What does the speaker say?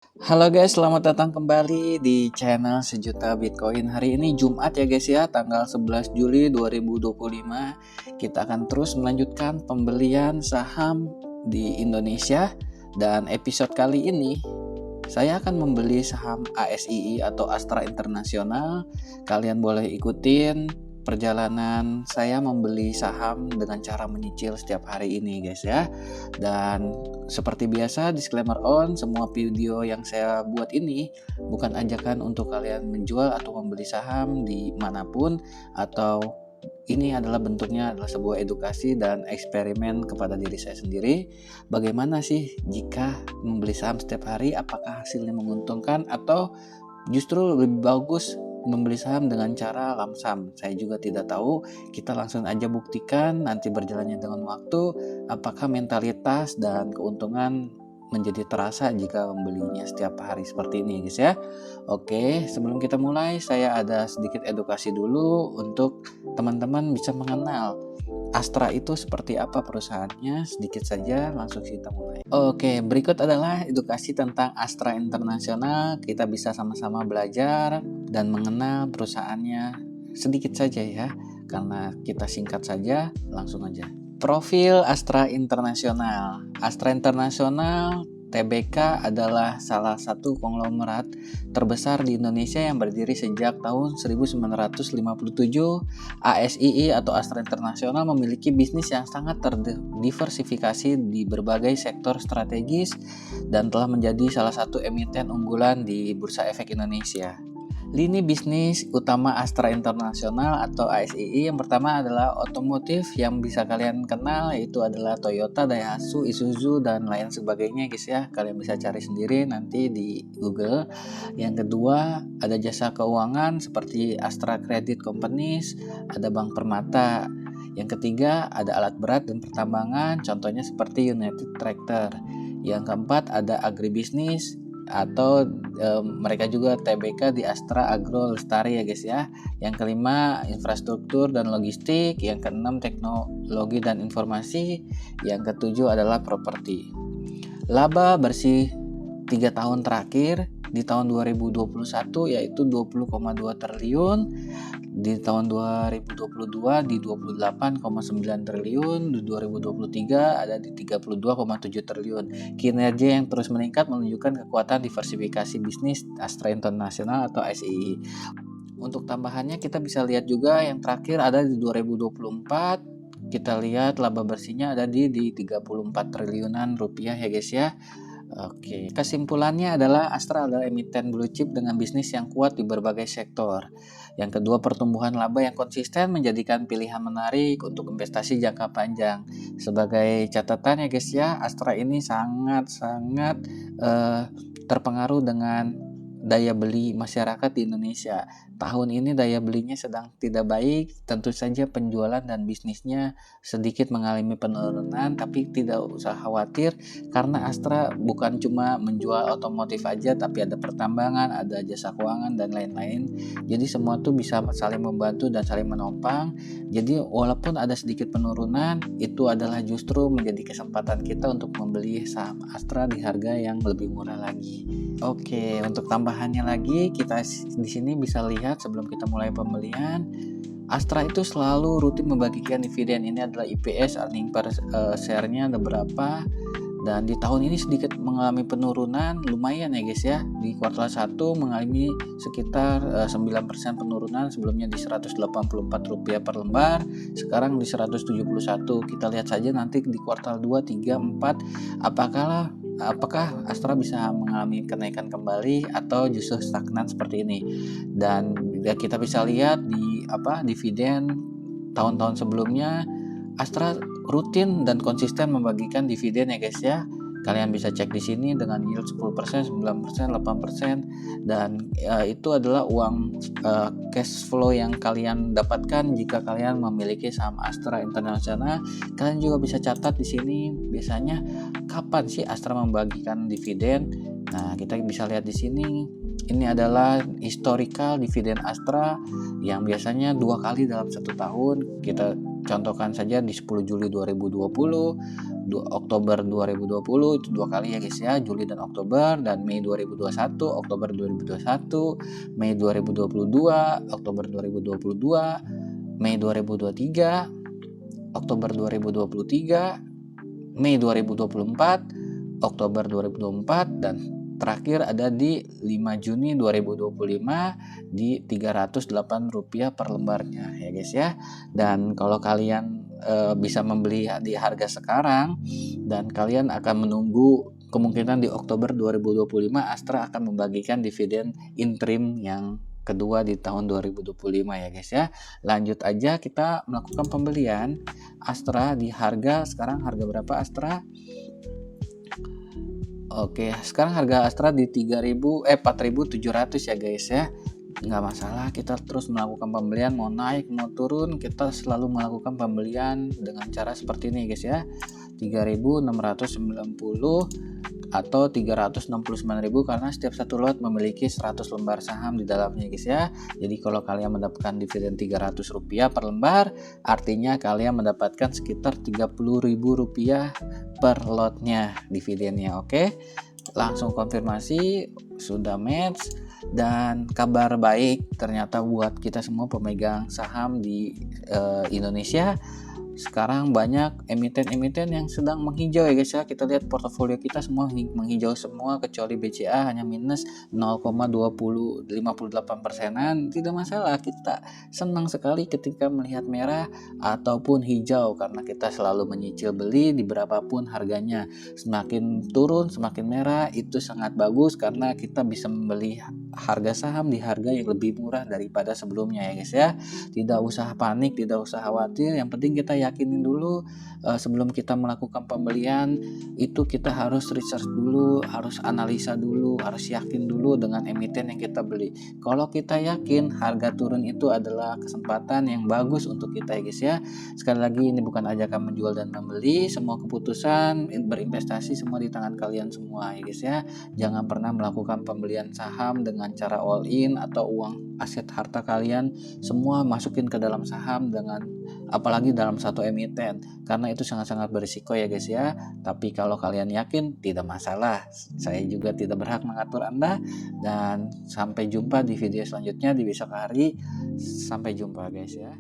Halo guys, selamat datang kembali di channel Sejuta Bitcoin. Hari ini Jumat ya guys ya, tanggal 11 Juli 2025. Kita akan terus melanjutkan pembelian saham di Indonesia. Dan episode kali ini saya akan membeli saham ASII atau Astra International. Kalian boleh ikutin perjalanan saya membeli saham dengan cara menyicil setiap hari ini guys ya. Dan seperti biasa, disclaimer on, semua video yang saya buat ini bukan ajakan untuk kalian menjual atau membeli saham di manapun, atau ini adalah bentuknya adalah sebuah edukasi dan eksperimen kepada diri saya sendiri. Bagaimana sih jika membeli saham setiap hari, apakah hasilnya menguntungkan atau justru lebih bagus membeli saham dengan cara lamsam? Saya juga tidak tahu. Kita langsung aja buktikan nanti berjalannya dengan waktu apakah mentalitas dan keuntungan menjadi terasa jika membelinya setiap hari seperti ini guys ya. Oke, sebelum kita mulai saya ada sedikit edukasi dulu untuk teman-teman bisa mengenal Astra itu seperti apa perusahaannya, sedikit saja langsung kita mulai. Oke, berikut adalah edukasi tentang Astra International. Kita bisa sama-sama belajar dan mengenal perusahaannya sedikit saja ya, karena kita singkat saja, langsung aja. Profil Astra International. Astra International TBK adalah salah satu konglomerat terbesar di Indonesia yang berdiri sejak tahun 1957. ASII atau Astra International memiliki bisnis yang sangat terdiversifikasi di berbagai sektor strategis dan telah menjadi salah satu emiten unggulan di Bursa Efek Indonesia. Lini bisnis utama Astra International atau ASII yang pertama adalah otomotif, yang bisa kalian kenal yaitu adalah Toyota, Daihatsu, Isuzu dan lain sebagainya guys ya. Kalian bisa cari sendiri nanti di Google. Yang kedua ada jasa keuangan seperti Astra Credit Companies, ada Bank Permata. Yang ketiga ada alat berat dan pertambangan, contohnya seperti United Tractor. Yang keempat ada agribisnis atau mereka juga TBK di Astra Agro Lestari ya guys ya. Yang kelima infrastruktur dan logistik, yang keenam teknologi dan informasi, yang ketujuh adalah properti. Laba bersih 3 tahun terakhir di tahun 2021 yaitu 20,2 triliun, di tahun 2022 di 28,9 triliun, di 2023 ada di 32,7 triliun. Kinerja yang terus meningkat menunjukkan kekuatan diversifikasi bisnis Astra International atau ASII. Untuk tambahannya kita bisa lihat juga yang terakhir ada di 2024. Kita lihat laba bersihnya ada di 34 triliunan rupiah ya guys ya. Oke, kesimpulannya adalah Astra adalah emiten blue chip dengan bisnis yang kuat di berbagai sektor. Yang kedua, pertumbuhan laba yang konsisten menjadikan pilihan menarik untuk investasi jangka panjang. Sebagai catatan ya guys ya, Astra ini sangat-sangat terpengaruh dengan daya beli masyarakat di Indonesia. Tahun ini daya belinya sedang tidak baik, tentu saja penjualan dan bisnisnya sedikit mengalami penurunan, tapi tidak usah khawatir karena Astra bukan cuma menjual otomotif aja, tapi ada pertambangan, ada jasa keuangan dan lain-lain. Jadi semua tuh bisa saling membantu dan saling menopang. Jadi walaupun ada sedikit penurunan, itu adalah justru menjadi kesempatan kita untuk membeli saham Astra di harga yang lebih murah lagi. Oke, untuk tambahannya lagi, kita di sini bisa lihat sebelum kita mulai pembelian, Astra itu selalu rutin membagikan dividen. Ini adalah EPS, earning per share-nya ada berapa. Dan di tahun ini sedikit mengalami penurunan lumayan ya guys ya. Di kuartal 1 mengalami sekitar 9% penurunan, sebelumnya di Rp184 per lembar, sekarang di 171. Kita lihat saja nanti di kuartal 2, 3, 4 apakah Astra bisa mengalami kenaikan kembali atau justru stagnan seperti ini. Dan kita bisa lihat di dividen tahun-tahun sebelumnya Astra rutin dan konsisten membagikan dividen ya guys ya. Kalian bisa cek di sini dengan yield 10%, 9%, 8%, dan itu adalah uang cash flow yang kalian dapatkan jika kalian memiliki saham Astra International. Kalian juga bisa catat di sini biasanya kapan sih Astra membagikan dividen. Nah, kita bisa lihat di sini. Ini adalah historical dividen Astra yang biasanya 2 kali dalam 1 tahun. Kita contohkan saja di 10 Juli 2020, Oktober 2020 itu 2 kali ya guys ya, Juli dan Oktober, dan Mei 2021, Oktober 2021, Mei 2022, Oktober 2022, Mei 2023, Oktober 2023, Mei 2024, Oktober 2024, dan terakhir ada di 5 Juni 2025 di Rp308 per lembarnya ya guys ya. Dan kalau kalian bisa membeli di harga sekarang dan kalian akan menunggu kemungkinan di Oktober 2025 Astra akan membagikan dividen interim yang kedua di tahun 2025 ya guys ya. Lanjut aja kita melakukan pembelian Astra di harga sekarang harga berapa Astra? Oke, sekarang harga Astra di 4.700 ya guys ya. Nggak masalah, kita terus melakukan pembelian, mau naik mau turun kita selalu melakukan pembelian dengan cara seperti ini guys ya. 3.690 atau 369.000 karena setiap satu lot memiliki 100 lembar saham di dalamnya guys ya. Jadi kalau kalian mendapatkan dividen Rp300 per lembar, artinya kalian mendapatkan sekitar Rp30.000 per lotnya dividennya. Oke, langsung konfirmasi sudah match. Dan kabar baik ternyata buat kita semua pemegang saham di Indonesia, sekarang banyak emiten-emiten yang sedang menghijau ya guys ya. Kita lihat portofolio kita semua menghijau semua kecuali BCA hanya minus 0,58%. Tidak masalah, kita senang sekali ketika melihat merah ataupun hijau karena kita selalu menyicil beli di berapapun harganya. Semakin turun semakin merah itu sangat bagus karena kita bisa membeli harga saham di harga yang lebih murah daripada sebelumnya ya guys ya. Tidak usah panik, tidak usah khawatir, yang penting kita yakinin dulu sebelum kita melakukan pembelian itu kita harus research dulu, harus analisa dulu, harus yakin dulu dengan emiten yang kita beli. Kalau kita yakin harga turun itu adalah kesempatan yang bagus untuk kita ya guys ya. Sekali lagi ini bukan ajakan menjual dan membeli, semua keputusan berinvestasi semua di tangan kalian semua ya guys ya. Jangan pernah melakukan pembelian saham dengan cara all in atau uang aset harta kalian semua masukin ke dalam saham dengan apalagi dalam satu emiten karena itu sangat-sangat berisiko ya guys ya. Tapi kalau kalian yakin tidak masalah, saya juga tidak berhak mengatur Anda. Dan sampai jumpa di video selanjutnya di besok hari. Sampai jumpa guys ya.